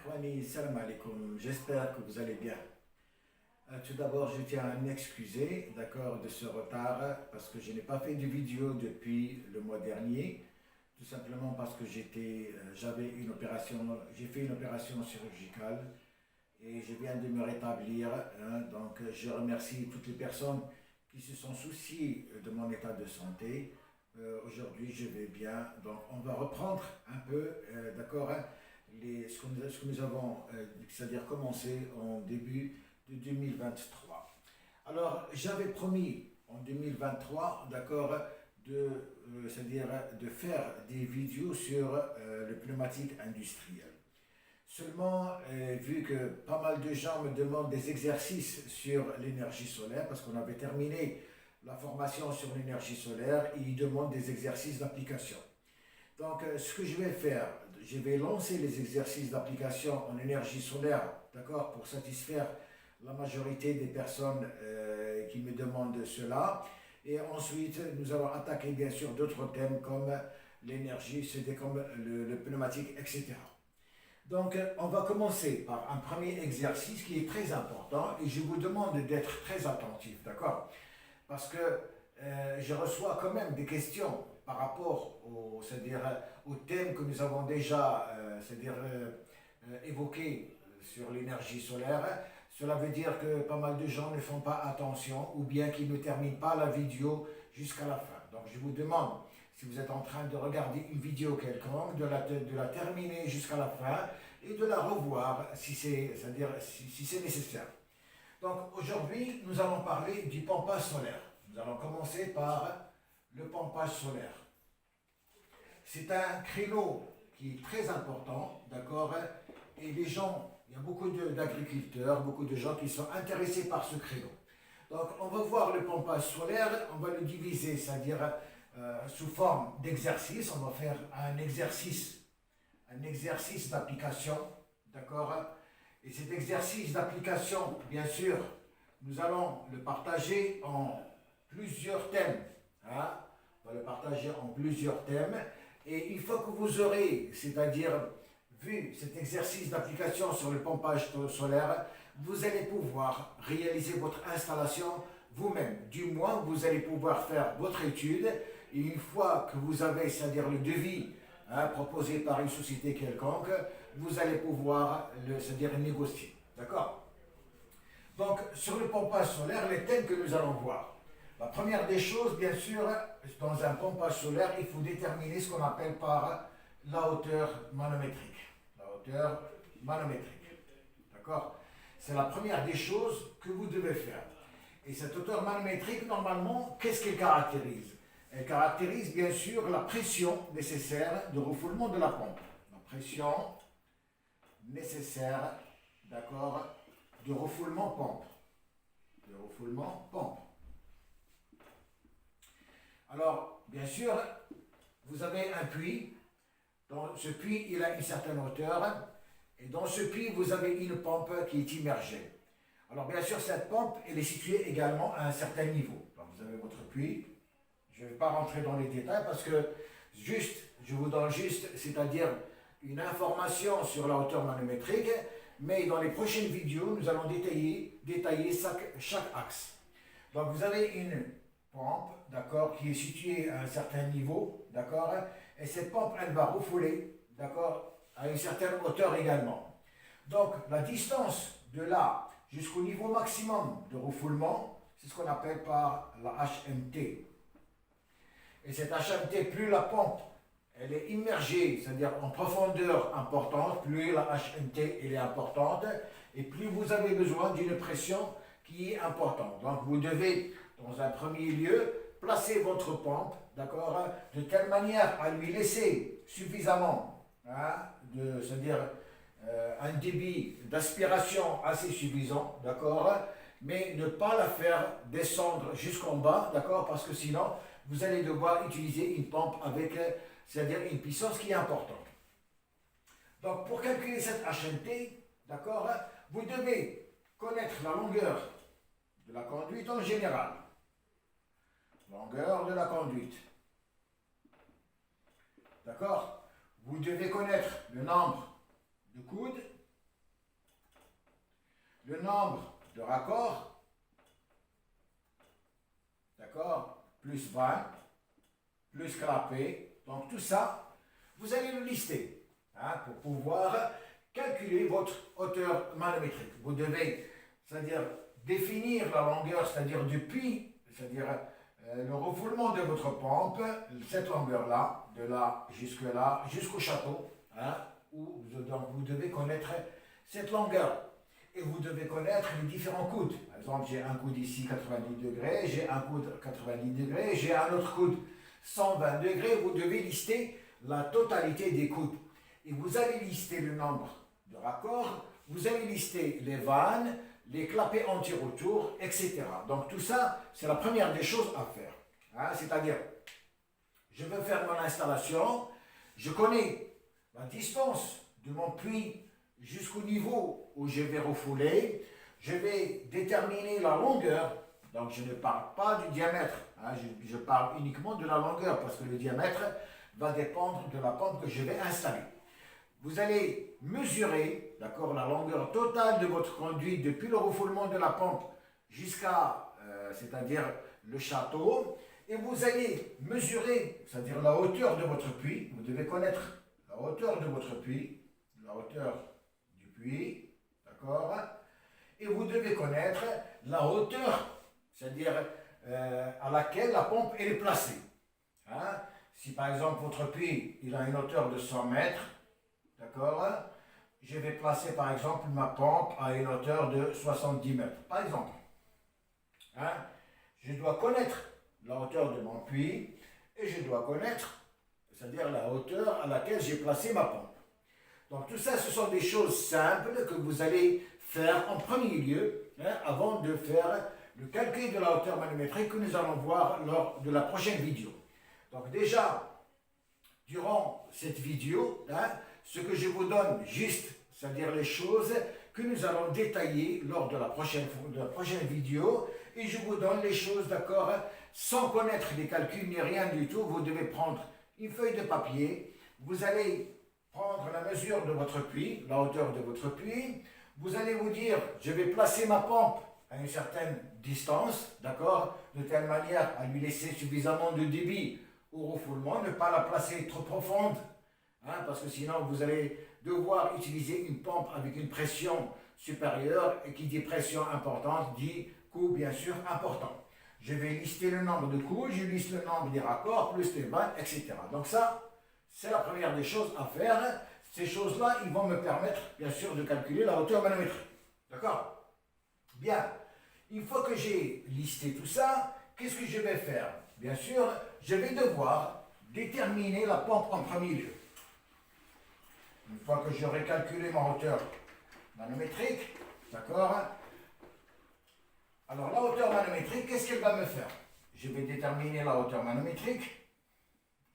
Ikhwani, salam alaikum, j'espère que vous allez bien. Tout d'abord, je tiens à m'excuser, d'accord, de ce retard, parce que je n'ai pas fait de vidéo depuis le mois dernier, tout simplement parce que j'avais une opération, j'ai fait une opération chirurgicale et je viens de me rétablir, hein. Donc je remercie toutes les personnes qui se sont souciées de mon état de santé. Aujourd'hui, je vais bien, donc on va reprendre un peu, d'accord, hein, ce que nous avons, c'est-à-dire commencé en début de 2023. Alors, j'avais promis en 2023, d'accord, c'est-à-dire de faire des vidéos sur le pneumatique industriel. Seulement, vu que pas mal de gens me demandent des exercices sur l'énergie solaire, parce qu'on avait terminé la formation sur l'énergie solaire, et ils demandent des exercices d'application. Donc, ce que je vais faire, je vais lancer les exercices d'application en énergie solaire, d'accord, pour satisfaire la majorité des personnes qui me demandent cela. Et ensuite, nous allons attaquer bien sûr d'autres thèmes comme l'énergie, c'était comme le pneumatique, etc. Donc, on va commencer par un premier exercice qui est très important et je vous demande d'être très attentif, d'accord? Parce que je reçois quand même des questions par rapport c'est-à-dire au thème que nous avons déjà évoqué sur l'énergie solaire. Cela veut dire que pas mal de gens ne font pas attention ou bien qu'ils ne terminent pas la vidéo jusqu'à la fin. Donc je vous demande, si vous êtes en train de regarder une vidéo quelconque, de la terminer jusqu'à la fin et de la revoir si c'est nécessaire. Donc aujourd'hui, nous allons parler du pompage solaire. Nous allons commencer par le pompage solaire. C'est un créneau qui est très important, d'accord? Et les gens, il y a beaucoup d'agriculteurs, beaucoup de gens qui sont intéressés par ce créneau. Donc on va voir le pompage solaire, on va le diviser, c'est-à-dire sous forme d'exercice. On va faire un exercice d'application, d'accord? Et cet exercice d'application, bien sûr, nous allons le partager en plusieurs thèmes. Hein? On va le partager en plusieurs thèmes. Et une fois que vous aurez, c'est-à-dire vu cet exercice d'application sur le pompage solaire, vous allez pouvoir réaliser votre installation vous-même. Du moins, vous allez pouvoir faire votre étude. Et une fois que vous avez, c'est-à-dire le devis, hein, proposé par une société quelconque, vous allez pouvoir c'est-à-dire négocier. D'accord? Donc, sur le pompage solaire, les thèmes que nous allons voir. La première des choses, bien sûr, dans un pompage solaire, il faut déterminer ce qu'on appelle par la hauteur manométrique. La hauteur manométrique. D'accord? C'est la première des choses que vous devez faire. Et cette hauteur manométrique, normalement, qu'est-ce qu'elle caractérise? Elle caractérise, bien sûr, la pression nécessaire de refoulement de la pompe. La pression nécessaire, d'accord, de refoulement pompe. De refoulement pompe. Alors, bien sûr, vous avez un puits. Dans ce puits, il a une certaine hauteur. Et dans ce puits, vous avez une pompe qui est immergée. Alors, bien sûr, cette pompe, elle est située également à un certain niveau. Donc, vous avez votre puits. Je ne vais pas rentrer dans les détails parce que je vous donne juste, c'est-à-dire une information sur la hauteur manométrique. Mais dans les prochaines vidéos, nous allons détailler chaque axe. Donc, vous avez une pompe, d'accord, qui est située à un certain niveau, d'accord, et cette pompe, elle va refouler, d'accord, à une certaine hauteur également. Donc, la distance de là jusqu'au niveau maximum de refoulement, c'est ce qu'on appelle par la HMT. Et cette HMT, plus la pompe, elle est immergée, c'est-à-dire en profondeur importante, plus la HMT, elle est importante, et plus vous avez besoin d'une pression qui est importante. Donc, vous devez, dans un premier lieu, placer votre pompe, d'accord, de telle manière à lui laisser suffisamment, hein, c'est-à-dire un débit d'aspiration assez suffisant, d'accord, mais ne pas la faire descendre jusqu'en bas, d'accord, parce que sinon, vous allez devoir utiliser une pompe avec, c'est-à-dire une puissance qui est importante. Donc, pour calculer cette HMT, d'accord, vous devez connaître la longueur de la conduite en général. Longueur de la conduite. D'accord? Vous devez connaître le nombre de coudes le nombre de raccords, d'accord, plus vanne, plus clapet. Donc tout ça, vous allez le lister pour pouvoir calculer votre hauteur manométrique. Vous devez, c'est-à-dire définir la longueur, c'est-à-dire du puits, c'est-à-dire le refoulement de votre pompe, cette longueur-là, de là jusque là, jusqu'au château, donc vous devez connaître cette longueur. Et vous devez connaître les différents coudes. Par exemple, j'ai un coude ici 90 degrés, j'ai un coude 90 degrés, j'ai un autre coude 120 degrés. Vous devez lister la totalité des coudes. Et vous allez lister le nombre de raccords, vous allez lister les vannes, les clapets anti-retour, etc. Donc tout ça, c'est la première des choses à faire. C'est-à-dire, je veux faire mon installation, je connais la distance de mon puits jusqu'au niveau où je vais refouler, je vais déterminer la longueur, donc je ne parle pas du diamètre, je parle uniquement de la longueur parce que le diamètre va dépendre de la pompe que je vais installer. Vous allez mesurer, d'accord, la longueur totale de votre conduit depuis le refoulement de la pompe jusqu'à, c'est-à-dire le château, et vous allez mesurer, c'est-à-dire la hauteur de votre puits. Vous devez connaître la hauteur de votre puits, la hauteur du puits, d'accord, et vous devez connaître la hauteur, c'est-à-dire à laquelle la pompe est placée. Si par exemple votre puits il a une hauteur de 100 mètres, d'accord, je vais placer par exemple ma pompe à une hauteur de 70 mètres, par exemple. Je dois connaître la hauteur de mon puits et je dois connaître, c'est-à-dire la hauteur à laquelle j'ai placé ma pompe. Donc tout ça, ce sont des choses simples que vous allez faire en premier lieu avant de faire le calcul de la hauteur manométrique que nous allons voir lors de la prochaine vidéo. Donc déjà, durant cette vidéo, ce que je vous donne juste, c'est-à-dire les choses que nous allons détailler lors de la prochaine vidéo, et je vous donne les choses, d'accord, sans connaître les calculs ni rien du tout. Vous devez prendre une feuille de papier, vous allez prendre la mesure de votre puits, la hauteur de votre puits, vous allez vous dire, je vais placer ma pompe à une certaine distance, d'accord, de telle manière à lui laisser suffisamment de débit au refoulement, ne pas la placer trop profonde, parce que sinon vous allez devoir utiliser une pompe avec une pression supérieure, et qui dit pression importante dit coût bien sûr important. Je vais lister le nombre de coups, je liste le nombre des raccords, plus les vannes, etc. Donc ça, c'est la première des choses à faire. Ces choses-là, ils vont me permettre bien sûr de calculer la hauteur manométrique. D'accord? Bien, une fois que j'ai listé tout ça, qu'est-ce que je vais faire? Bien sûr, je vais devoir déterminer la pompe en premier lieu. Une fois que j'aurai calculé ma hauteur manométrique, d'accord? Alors la hauteur manométrique, qu'est-ce qu'elle va me faire? Je vais déterminer la hauteur manométrique.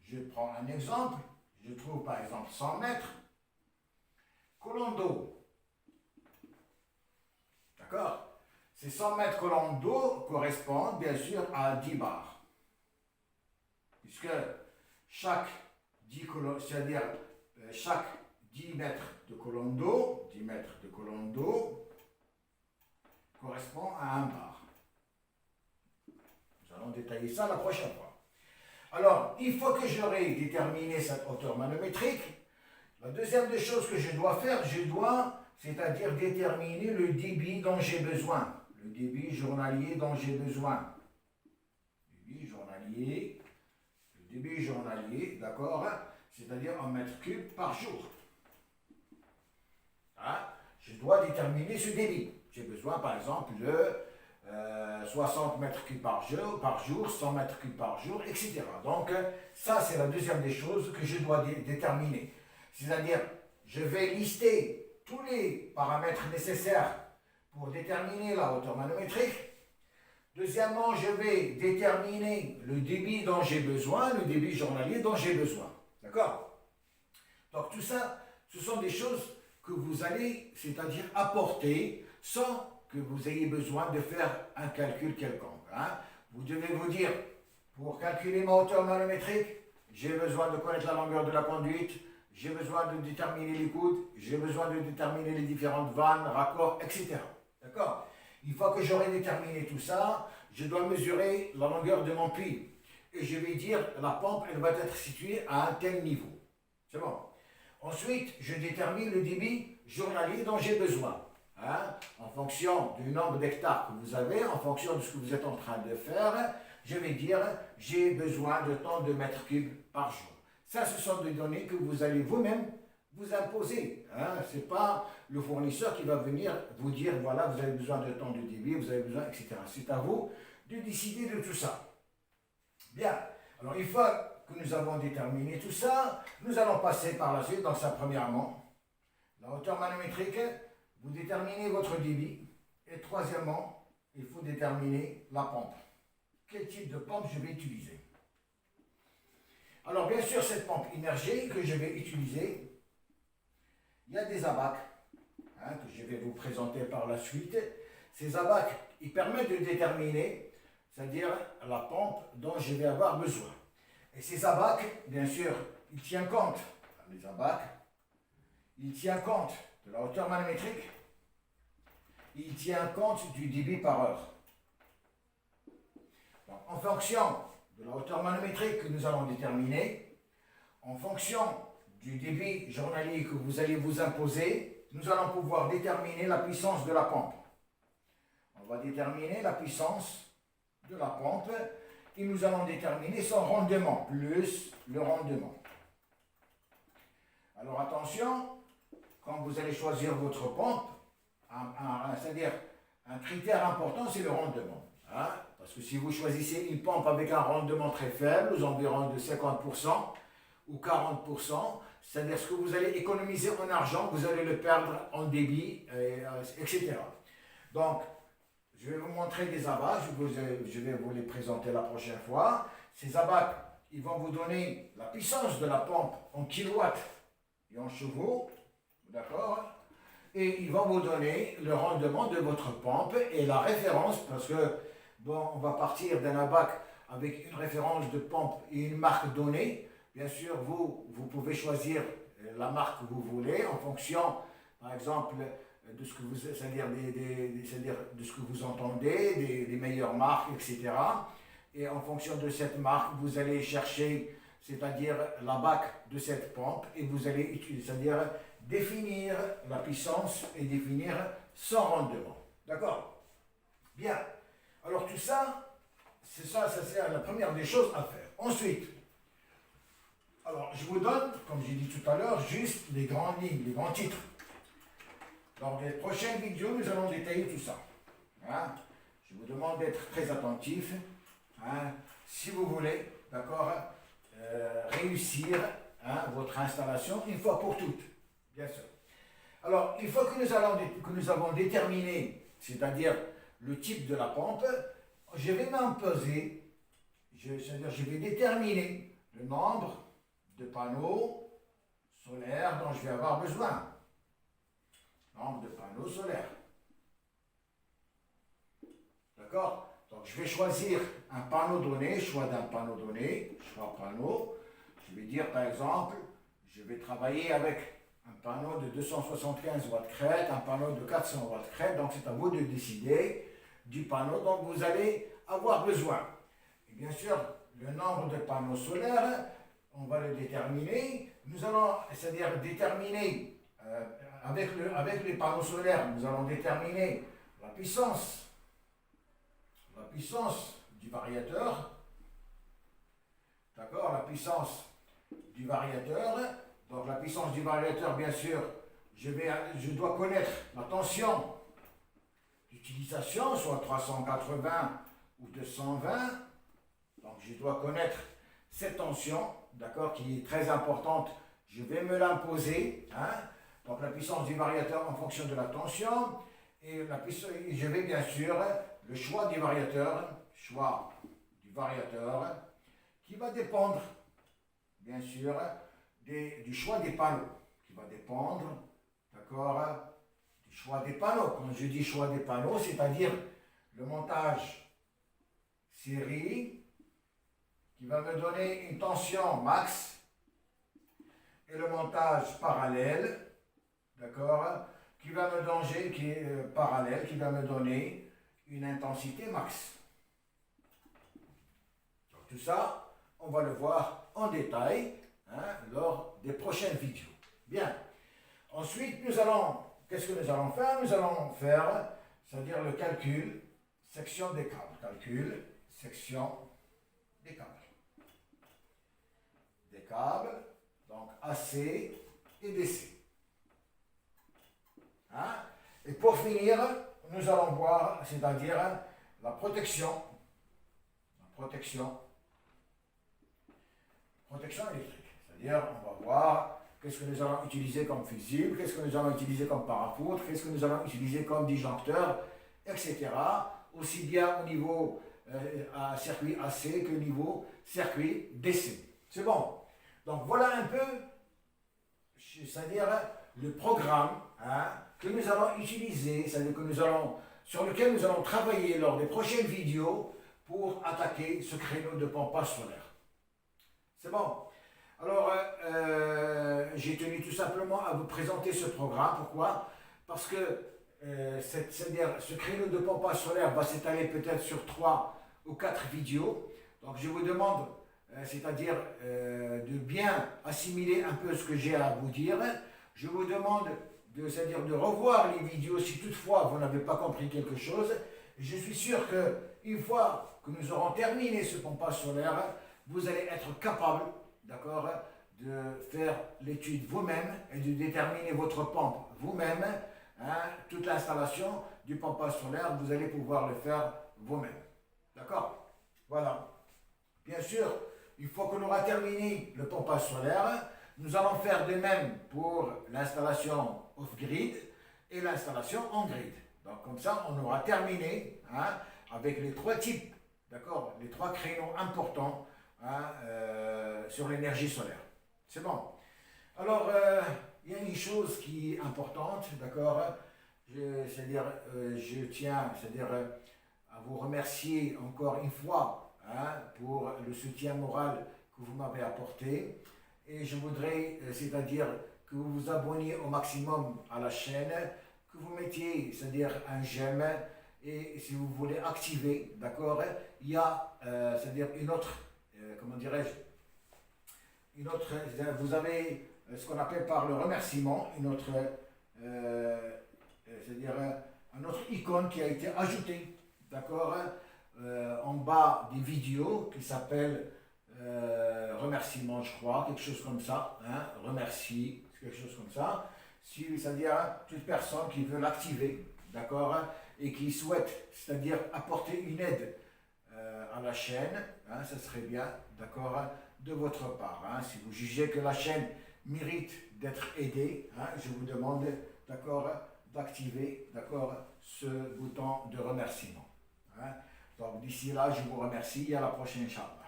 Je prends un exemple. Je trouve par exemple 100 mètres. Colonne d'eau. D'accord? Ces 100 mètres colonne d'eau correspondent bien sûr à 10 bars. Puisque chaque 10 colonnes, c'est-à-dire chaque 10 mètres de colonne d'eau, 10 mètres de colonne d'eau correspond à un bar. Nous allons détailler ça la prochaine fois. Alors, une fois que j'aurai déterminé cette hauteur manométrique, la deuxième des choses que je dois faire, c'est-à-dire déterminer le débit dont j'ai besoin. Le débit journalier dont j'ai besoin. Le débit journalier, d'accord, c'est-à-dire en mètres cubes par jour. Je dois déterminer ce débit. J'ai besoin, par exemple, de 60 mètres cubes par jour, 100 mètres cubes par jour, etc. Donc, ça, c'est la deuxième des choses que je dois déterminer. C'est-à-dire, je vais lister tous les paramètres nécessaires pour déterminer la hauteur manométrique. Deuxièmement, je vais déterminer le débit dont j'ai besoin, le débit journalier dont j'ai besoin. D'accord? Donc, tout ça, ce sont des choses que vous allez, c'est-à-dire apporter sans que vous ayez besoin de faire un calcul quelconque. Vous devez vous dire, pour calculer ma hauteur manométrique, j'ai besoin de connaître la longueur de la conduite, j'ai besoin de déterminer les coudes, j'ai besoin de déterminer les différentes vannes, raccords, etc. D'accord? D'accord? Une fois que j'aurai déterminé tout ça, je dois mesurer la longueur de mon puits. Et je vais dire, la pompe, elle va être située à un tel niveau. C'est bon. Ensuite, je détermine le débit journalier dont j'ai besoin. Hein, en fonction du nombre d'hectares que vous avez, en fonction de ce que vous êtes en train de faire, je vais dire, j'ai besoin de tant de mètres cubes par jour. Ça, ce sont des données que vous allez vous-même vous imposer. Hein. Ce n'est pas le fournisseur qui va venir vous dire, voilà, vous avez besoin de tant de débit, vous avez besoin, etc. C'est à vous de décider de tout ça. Bien. Alors, une fois que nous avons déterminé tout ça, nous allons passer par la suite, donc ça premièrement, la hauteur manométrique, vous déterminez votre débit, et troisièmement, il faut déterminer la pompe. Quel type de pompe je vais utiliser? Alors bien sûr, cette pompe immergée que je vais utiliser, il y a des abacs hein, que je vais vous présenter par la suite. Ces abacs, ils permettent de déterminer, c'est-à-dire la pompe dont je vais avoir besoin. Et ces abacs, bien sûr, ils tiennent compte, les abacs, ils tiennent compte de la hauteur manométrique, il tient compte du débit par heure. Donc, en fonction de la hauteur manométrique que nous allons déterminer, en fonction du débit journalier que vous allez vous imposer, nous allons pouvoir déterminer la puissance de la pompe. On va déterminer la puissance de la pompe et nous allons déterminer son rendement, plus le rendement. Alors attention, quand vous allez choisir votre pompe, c'est-à-dire un critère important, c'est le rendement. Hein? Parce que si vous choisissez une pompe avec un rendement très faible, aux environs de 50% ou 40%, c'est-à-dire ce que vous allez économiser en argent, vous allez le perdre en débit, etc. Donc, je vais vous montrer des abacs, je vais vous les présenter la prochaine fois. Ces abacs, ils vont vous donner la puissance de la pompe en kilowatts et en chevaux, d'accord? Et ils vont vous donner le rendement de votre pompe et la référence, parce que, bon, on va partir d'un abac avec une référence de pompe et une marque donnée. Bien sûr, vous pouvez choisir la marque que vous voulez en fonction, par exemple, de ce que vous, c'est-à-dire de ce que vous entendez, des meilleures marques, etc. Et en fonction de cette marque, vous allez chercher, c'est-à-dire la bac de cette pompe, et vous allez utiliser, c'est-à-dire définir la puissance et définir son rendement. D'accord? Bien. Alors tout ça, c'est la première des choses à faire. Ensuite, alors je vous donne, comme j'ai dit tout à l'heure, juste les grandes lignes, les grands titres. Dans les prochaines vidéos, nous allons détailler tout ça. Hein? Je vous demande d'être très attentif, hein, si vous voulez, d'accord, réussir hein, votre installation une fois pour toutes, bien sûr. Alors, une fois que nous avons déterminé, c'est-à-dire le type de la pompe, je vais m'imposer, c'est-à-dire je vais déterminer le nombre de panneaux solaires dont je vais avoir besoin. Nombre de panneaux solaires. D'accord? Donc je vais choisir un panneau donné, choix d'un panneau donné, choix panneau. Je vais dire par exemple, je vais travailler avec un panneau de 275 watts crête, un panneau de 400 watts crête. Donc c'est à vous de décider du panneau dont vous allez avoir besoin. Et bien sûr, le nombre de panneaux solaires, on va le déterminer. Nous allons, c'est-à-dire déterminer avec les panneaux solaires, nous allons déterminer la puissance du variateur, d'accord, la puissance du variateur. Donc la puissance du variateur, bien sûr, je dois connaître la tension d'utilisation, soit 380 ou 220. Donc je dois connaître cette tension, d'accord, qui est très importante. Je vais me l'imposer, hein. Donc la puissance du variateur en fonction de la tension, et je vais bien sûr le choix du variateur qui va dépendre bien sûr du choix des panneaux, qui va dépendre, d'accord, du choix des panneaux. Quand je dis choix des panneaux, c'est-à-dire le montage série qui va me donner une tension max et le montage parallèle, d'accord, qui va me donner, qui est parallèle, qui va me donner une intensité max. Donc, tout ça, on va le voir en détail lors des prochaines vidéos. Bien. Ensuite, qu'est-ce que nous allons faire? Nous allons faire, c'est-à-dire le calcul, section des câbles. Calcul, section des câbles. Des câbles, donc AC et DC. Et pour finir, nous allons voir, c'est-à-dire la protection électrique. C'est-à-dire, on va voir qu'est-ce que nous allons utiliser comme fusible, qu'est-ce que nous allons utiliser comme parapoutre, qu'est-ce que nous allons utiliser comme disjoncteur, etc. Aussi bien au niveau circuit AC que au niveau circuit DC. C'est bon. Donc voilà un peu, c'est-à-dire le programme que nous allons utiliser, c'est-à-dire sur lequel nous allons travailler lors des prochaines vidéos pour attaquer ce créneau de pompage solaire. C'est bon. Alors, j'ai tenu tout simplement à vous présenter ce programme. Pourquoi? Parce que c'est-à-dire ce créneau de pompage solaire va s'étaler peut-être sur 3 ou 4 vidéos. Donc, je vous demande, c'est-à-dire de bien assimiler un peu ce que j'ai à vous dire. Je vous demande c'est-à-dire de revoir les vidéos si toutefois vous n'avez pas compris quelque chose. Je suis sûr qu'une fois que nous aurons terminé ce pompage solaire, vous allez être capable, d'accord, de faire l'étude vous-même et de déterminer votre pompe vous-même. Toute l'installation du pompage solaire, vous allez pouvoir le faire vous-même. D'accord? Voilà. Bien sûr, une fois qu'on aura terminé le pompage solaire, nous allons faire de même pour l'installation off-grid et l'installation on-grid. Donc comme ça, on aura terminé avec les 3 types, d'accord, les 3 créneaux importants sur l'énergie solaire. C'est bon. Alors, il y a une chose qui est importante, d'accord, c'est-à-dire, je tiens, c'est-à-dire, à vous remercier encore une fois pour le soutien moral que vous m'avez apporté. Et je voudrais, c'est-à-dire, que vous vous abonniez au maximum à la chaîne, que vous mettiez, c'est-à-dire, un j'aime, et si vous voulez activer, d'accord, il y a, c'est-à-dire, une autre, comment dirais-je, vous avez ce qu'on appelle par le remerciement, une autre, c'est-à-dire, un autre icône qui a été ajouté, d'accord, en bas des vidéos, qui s'appelle remerciement, je crois, quelque chose comme ça, remercie, quelque chose comme ça. C'est-à-dire toute personne qui veut l'activer, d'accord, et qui souhaite, c'est-à-dire apporter une aide à la chaîne, ça serait bien, d'accord, de votre part. Si vous jugez que la chaîne mérite d'être aidée, je vous demande, d'accord, d'activer, d'accord, ce bouton de remerciement. Donc d'ici là, je vous remercie et à la prochaine, Inch'Allah.